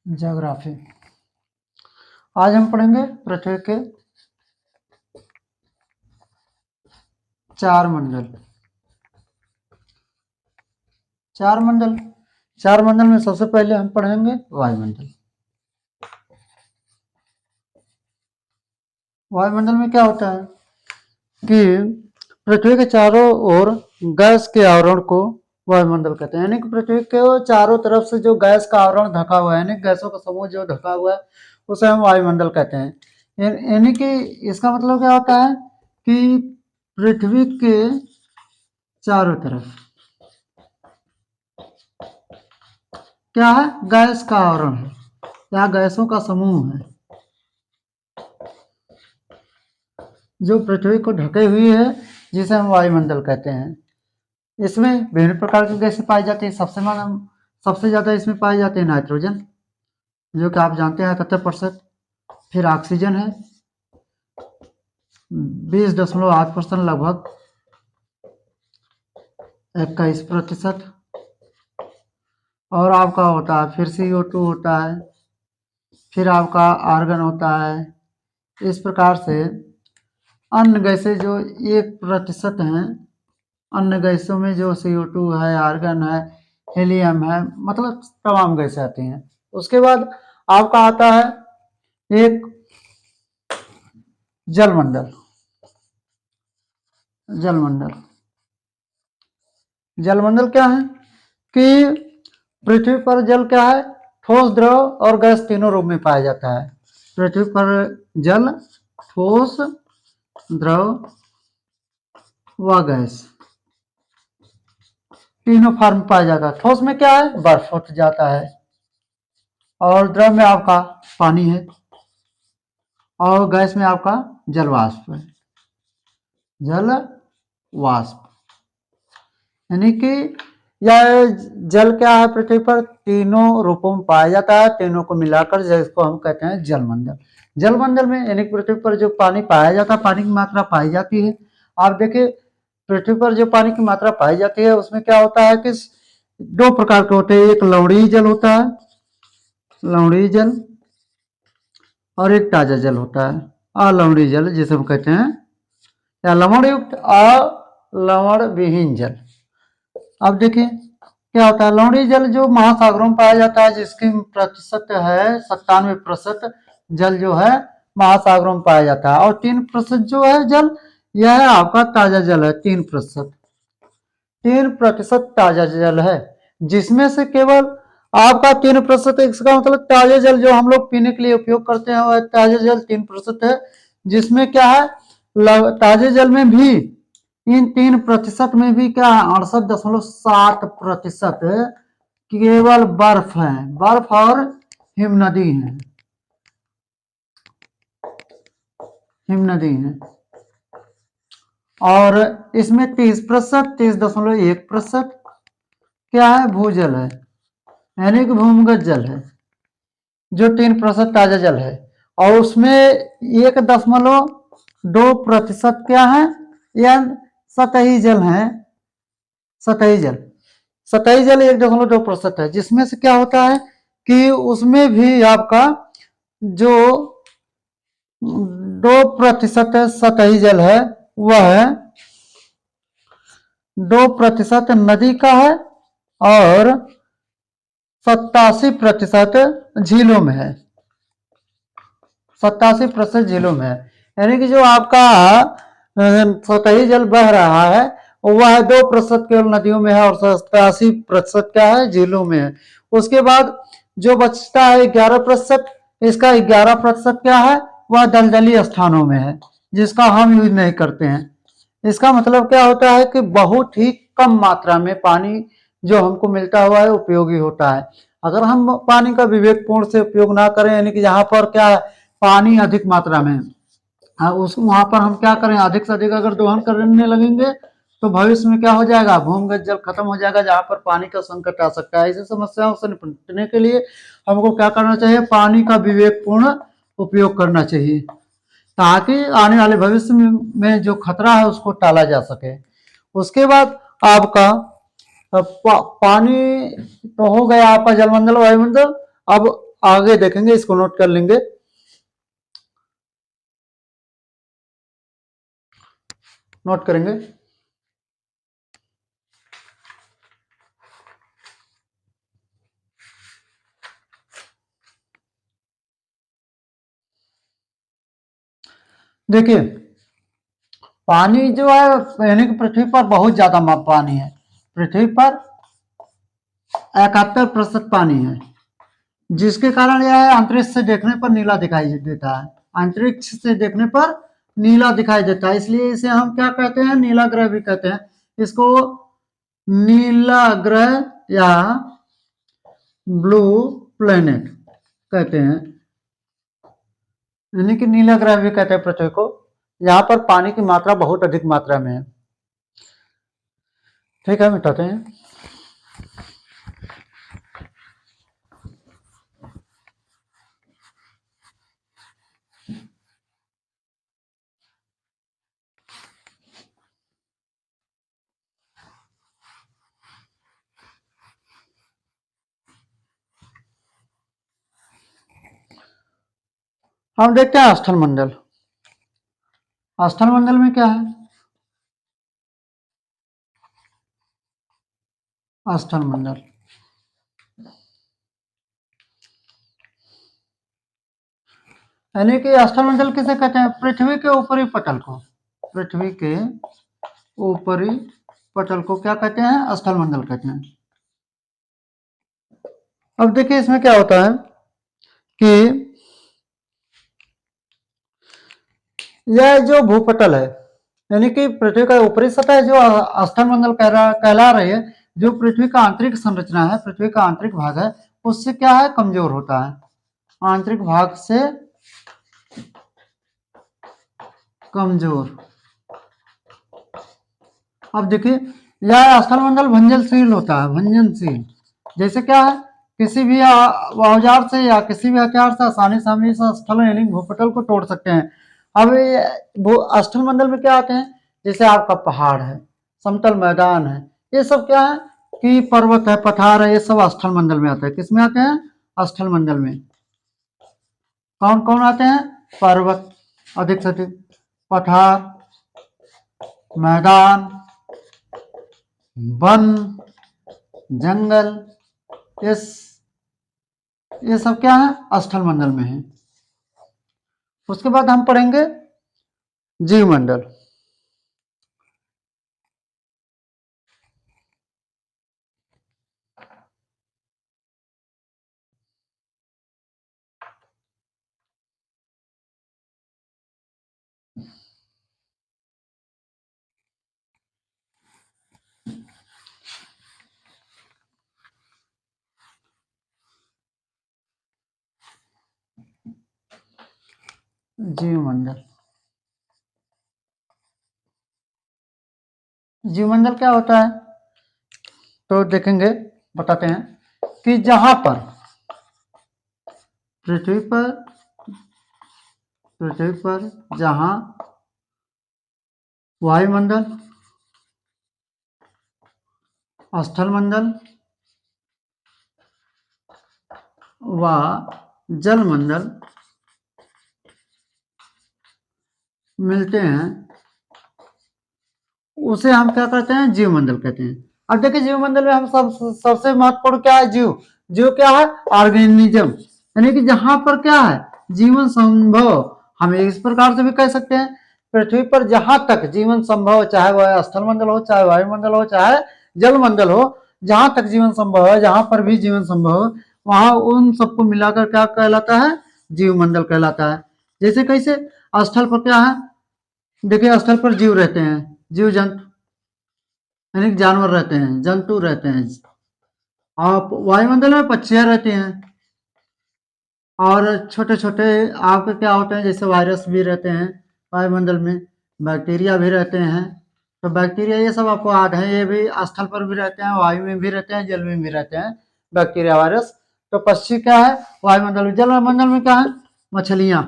Geography. आज हम पढ़ेंगे पृथ्वी के 4 मंडल। 4 मंडल, 4 मंडल में सबसे पहले हम पढ़ेंगे वायुमंडल। वायुमंडल में क्या होता है कि पृथ्वी के चारों ओर गैस के आवरण को वायुमंडल कहते हैं। यानी कि पृथ्वी के चारों तरफ से जो गैस का आवरण ढका हुआ है, यानी गैसों का समूह जो ढका हुआ है, उसे हम वायुमंडल कहते हैं। यानी कि इसका मतलब क्या होता है कि पृथ्वी के चारों तरफ क्या है, गैस का आवरण है या गैसों का समूह है जो पृथ्वी को ढके हुई है, जिसे हम वायुमंडल कहते हैं। इसमें विभिन्न प्रकार की गैसें पाई जाती हैं। सबसे ज्यादा इसमें पाई जाती है नाइट्रोजन, जो कि आप जानते हैं 71%। फिर ऑक्सीजन है 20.8% लगभग 21%। और आपका होता है फिर CO2 होता है, फिर आपका आर्गन होता है। इस प्रकार से अन्य गैसें जो 1% हैं, अन्य गैसों में जो CO2 है, आर्गन है, हीलियम है, मतलब तमाम गैसें आती हैं। उसके बाद आपका आता है एक जलमंडल। जलमंडल क्या है कि पृथ्वी पर जल क्या है, ठोस, द्रव और गैस तीनों रूप में पाया जाता है। पृथ्वी पर जल ठोस, द्रव व गैस तीनों फॉर्म में पाया जाता है। ठोस में क्या है, बर्फ हो जाता है, और द्रव में आपका पानी है, और गैस में आपका जल वाष्प है। जल वाष्प यानी कि यह जल क्या है, पृथ्वी पर तीनों रूपों में पाया जाता है। तीनों को मिलाकर जिसको हम कहते हैं जलमंडल। जलमंडल में यानी पृथ्वी पर जो पानी पाया जाता है, पानी की मात्रा पाई जाती है। आप देखिए पृथ्वी पर जो पानी की मात्रा पाई जाती है, उसमें क्या होता है कि 2 प्रकार के होते हैं। एक लवणीय जल होता है, लवणीय जल, और एक ताजा जल होता है, अलवणीय जल, जिसे हम कहते हैं, या लवण युक्त लवण विहीन जल। अब देखिए क्या होता है, लवणीय जल जो महासागरों में पाया जाता है, जिसकी प्रतिशत है 97% जल जो है महासागरों में पाया जाता है। और 3% जो है जल, यह है आपका ताजा जल है। 3% ताजा जल है, जिसमें से केवल आपका 3%, इसका मतलब ताजा जल जो हम लोग पीने के लिए उपयोग करते हैं, वह ताजा जल 3% है। जिसमें क्या है, ताजे जल में भी इन 3% में भी क्या है, 68.7% केवल बर्फ है, बर्फ और हिमनदी है, और इसमें 30% क्या है, भूजल है, यानी कि भूमिगत जल है, जो 3% ताजा जल है। और उसमें 1.2% क्या है, यह सतही जल है। सतही जल 1.2% है, जिसमें से क्या होता है कि उसमें भी आपका जो 2% सतही जल है, वह 2% नदी का है, और 87% झीलों में है। 87% झीलों में है, यानी कि जो आपका सतही जल बह रहा है, वह 2% केवल नदियों में है, और 87% क्या है, झीलों में है। उसके बाद जो बचता है 11%, इसका 11% क्या है, वह दलदली स्थानों में है, जिसका हम यूज नहीं करते हैं। इसका मतलब क्या होता है कि बहुत ही कम मात्रा में पानी जो हमको मिलता हुआ है उपयोगी होता है। अगर हम पानी का विवेकपूर्ण से उपयोग ना करें, यानी कि जहां पर क्या है, पानी अधिक मात्रा में उस वहां पर हम क्या करें, अधिक से अधिक अगर दोहन करने लगेंगे, तो भविष्य में क्या हो जाएगा, भूमिगत जल खत्म हो जाएगा, जहां पर पानी का संकट आ सकता है। ऐसी समस्याओं से निपटने के लिए हमको क्या करना चाहिए, पानी का विवेकपूर्ण उपयोग करना चाहिए, ताकि आने वाले भविष्य में जो खतरा है उसको टाला जा सके। उसके बाद आपका पानी तो हो गया आपका जलमंडल वायुमंडल। अब आगे देखेंगे, इसको नोट कर लेंगे। नोट करेंगे। देखिए, पानी जो है यानी कि पृथ्वी पर बहुत ज्यादा पानी है। पृथ्वी पर 71% पानी है, जिसके कारण यह अंतरिक्ष से देखने पर नीला दिखाई देता है। अंतरिक्ष से देखने पर नीला दिखाई देता है, इसलिए इसे हम क्या कहते हैं, नीला ग्रह भी कहते हैं। इसको नीला ग्रह या ब्लू प्लेनेट कहते हैं, यानी कि नीला ग्रह भी कहते हैं पृथ्वी को। यहाँ पर पानी की मात्रा बहुत अधिक मात्रा में है। ठीक है, मिटाते हैं। हम देखते हैं स्थल मंडल। स्थल मंडल में क्या है? स्थल मंडल यानी कि स्थल मंडल किसे कहते हैं? पृथ्वी के ऊपरी पटल को, पृथ्वी के ऊपरी पटल को क्या कहते हैं? स्थल मंडल कहते हैं। अब देखिए इसमें क्या होता है कि यह जो भूपटल है, यानी कि पृथ्वी का ऊपरी सतह जो स्थल मंडल कहला रही है, जो पृथ्वी का आंतरिक संरचना है, पृथ्वी का आंतरिक भाग है, उससे क्या है, कमजोर होता है। आंतरिक भाग से कमजोर। अब देखिए, यह स्थल मंडल भंजनशील होता है, भंजनशील। जैसे क्या है, किसी भी औजार से या किसी भी हथियार से आसानी से हम इस स्थल यानी भूपटल को तोड़ सकते हैं। अब वो स्थल मंडल में क्या आते हैं? जैसे आपका पहाड़ है, समतल मैदान है, ये सब क्या है कि पर्वत है, पठार है, ये सब स्थल मंडल में आते हैं। किस में आते हैं? स्थल मंडल में। कौन कौन आते हैं? पर्वत अधिक से अधिक, पठार, मैदान, वन, जंगल, इस ये सब क्या है? स्थल मंडल में है। उसके बाद हम पढ़ेंगे जीवमंडल। जीवमंडल, जीवमंडल क्या होता है तो देखेंगे, बताते हैं कि जहां पर पृथ्वी पर जहां वायुमंडल, स्थल मंडल व जलमंडल मिलते हैं, उसे हम क्या कहते हैं? जीवमंडल कहते हैं। अब देखिए, जीवमंडल में हम सबसे महत्वपूर्ण क्या है? जीव। जीव क्या है? ऑर्गेनिज्म, यानी कि जहां पर क्या है? जीवन संभव। हम इस प्रकार से भी कह सकते हैं, पृथ्वी पर जहां तक जीवन संभव, चाहे वह स्थल मंडल हो, चाहे वायुमंडल हो, चाहे जलमंडल हो, जहां तक जीवन संभव है, जहां पर भी जीवन संभव है, वहां उन सबको मिलाकर क्या कहलाता है? जीवमंडल कहलाता है। जैसे कैसे? स्थल पर क्या है? देखिए, स्थल पर जीव रहते हैं, जीव जंतु, यानी जानवर रहते हैं, जंतु रहते हैं। और वायुमंडल में पक्षियां रहती हैं, और छोटे छोटे आपके क्या होते हैं, जैसे वायरस भी रहते हैं वायुमंडल में, बैक्टीरिया भी रहते हैं। तो बैक्टीरिया ये सब अपवाद हैं, ये भी स्थल पर भी रहते हैं, वायु में भी रहते हैं, जल में भी रहते हैं, बैक्टीरिया वायरस। तो पक्षी क्या है वायुमंडल में? जलमंडल में क्या है? मछलियां,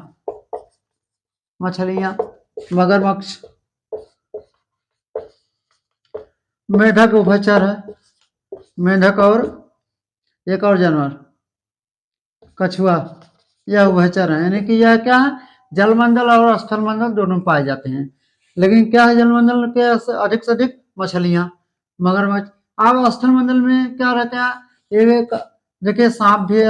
मछलियां, मगरमच्छ, मेढक उभयचर है, मेढक और एक और जानवर कछुआ, यह उभयचर है, यानी कि यह क्या है, जलमंडल और स्थल मंडल दोनों पाए जाते हैं। लेकिन क्या है जलमंडल के अधिक से अधिक मछलियां, मगरमच्छ। अब स्थल मंडल में क्या रहते हैं, एक देखिए सांप भी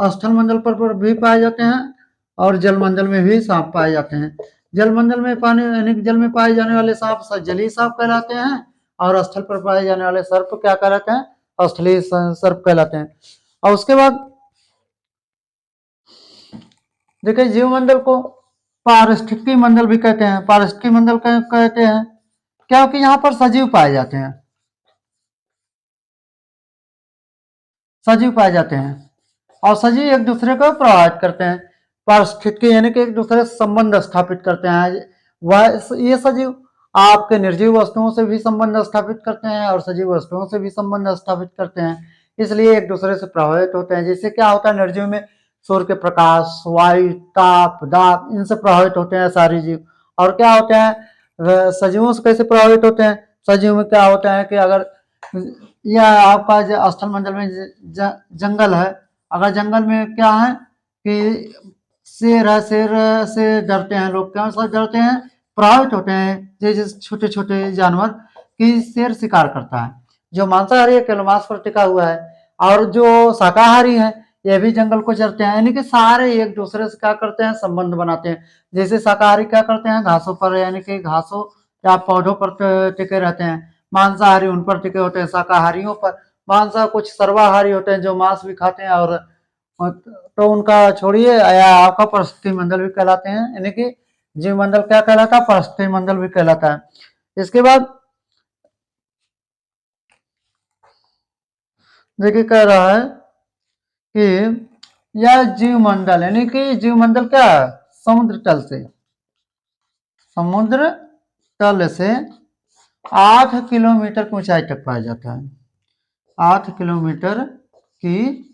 स्थल मंडल पर भी पाए जाते हैं और जलमंडल में भी सांप पाए जाते हैं। जलमंडल में पानी यानी जल में पाए जाने वाले सांप जलीय सांप कहलाते हैं और स्थल पर पाए जाने वाले सर्प क्या कहलाते हैं, स्थलीय सर्प कहलाते हैं। और उसके बाद देखिए जीवमंडल को पारिस्थितिकी मंडल भी कहते हैं। पारिस्थितिकी मंडल कहते हैं क्योंकि यहाँ पर सजीव पाए जाते हैं, सजीव पाए जाते हैं और सजीव एक दूसरे को प्रभावित करते हैं। पारिस्थितिकी यानी कि एक दूसरे से संबंध स्थापित करते हैं। वह ये सजीव आपके निर्जीव वस्तुओं से भी संबंध स्थापित करते हैं और सजीव वस्तुओं से भी संबंध स्थापित करते हैं, इसलिए एक दूसरे से प्रभावित होते हैं। जैसे क्या होता है, निर्जीव में सूर्य के प्रकाश, वायु, ताप, दाब, इनसे प्रभावित होते हैं सारे जीव। और क्या होते हैं, सजीवों से कैसे प्रभावित होते हैं, सजीव में क्या होता है कि अगर यह आपका स्थल मंडल में जंगल है, अगर जंगल में क्या है कि शेर है, शेर से डरते हैं लोग, क्यों से डरते हैं, प्रभावित होते हैं जैसे छोटे छोटे जानवर कि शेर शिकार करता है। जो मांसाहारी है केवल मांस पर टिका हुआ है और जो शाकाहारी है ये भी जंगल को चरते हैं, यानी कि सारे एक दूसरे से क्या करते हैं, संबंध बनाते हैं। जैसे शाकाहारी क्या करते हैं, घासों पर यानी कि घासों या पौधों पर टिके रहते हैं, मांसाहारी उन पर टिके होते हैं, शाकाहारियों पर। मांसाहारी कुछ सर्वाहारी होते हैं जो मांस भी खाते हैं और तो उनका छोड़िए, या आपका परिस्थिति मंडल भी कहलाते हैं, यानी कि जीव मंडल क्या कहलाता है, परिस्थिति मंडल भी कहलाता है। इसके बाद देखिए कह रहा है कि यह जीव मंडल यानी कि जीव मंडल क्या है, समुद्र तल से, समुद्र तल से 8 किलोमीटर की ऊंचाई तक पाया जाता है। 8 किलोमीटर की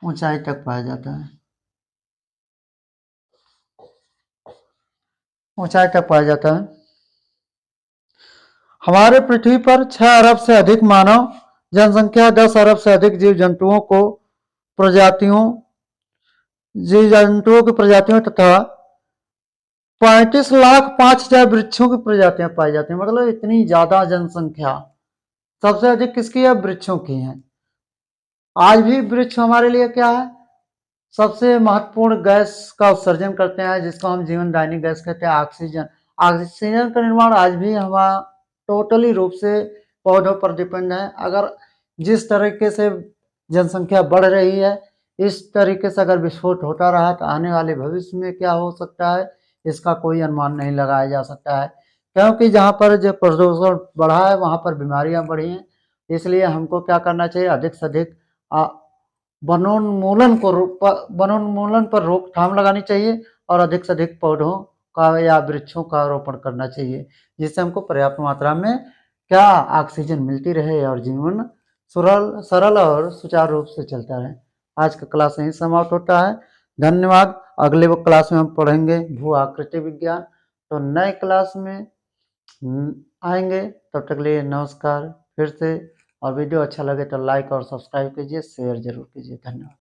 ऊंचाई तक पाया जाता है, ऊंचाई तक पाया जाता है। हमारे पृथ्वी पर 6 अरब से अधिक मानव जनसंख्या, 10 अरब से अधिक जीव जंतुओं को प्रजातियों जीव जंतुओं की प्रजातियों तथा 35,05,000 वृक्षों की प्रजातियां पाई जाती हैं। मतलब इतनी ज्यादा जनसंख्या सबसे अधिक किसकी है, वृक्षों की है। आज भी वृक्ष हमारे लिए क्या है, सबसे महत्वपूर्ण गैस का उत्सर्जन करते हैं जिसको हम जीवनदायिनी गैस कहते हैं, ऑक्सीजन। ऑक्सीजन का निर्माण आज भी हमारा टोटली रूप से पौधों पर डिपेंड है। अगर जिस तरीके से जनसंख्या बढ़ रही है इस तरीके से अगर विस्फोट होता रहा तो आने वाले भविष्य में क्या हो सकता है इसका कोई अनुमान नहीं लगाया जा सकता है, क्योंकि जहाँ पर जो प्रदूषण बढ़ा है वहाँ पर बीमारियाँ बढ़ी हैं। इसलिए हमको क्या करना चाहिए, अधिक से अधिक वनोन्मूलन पर रोकथाम लगानी चाहिए और अधिक से अधिक पौधों का या वृक्षों का रोपण करना चाहिए, जिससे हमको पर्याप्त मात्रा में क्या ऑक्सीजन मिलती रहे और जीवन सरल और सुचारू रूप से चलता रहे। आज का क्लास यहीं समाप्त होता है। धन्यवाद। अगले क्लास में हम पढ़ेंगे भू आकृति विज्ञान। तो नए क्लास में आएंगे, तब तक लिए नमस्कार फिर से। और वीडियो अच्छा लगे तो लाइक और सब्सक्राइब कीजिए, शेयर जरूर कीजिए। धन्यवाद।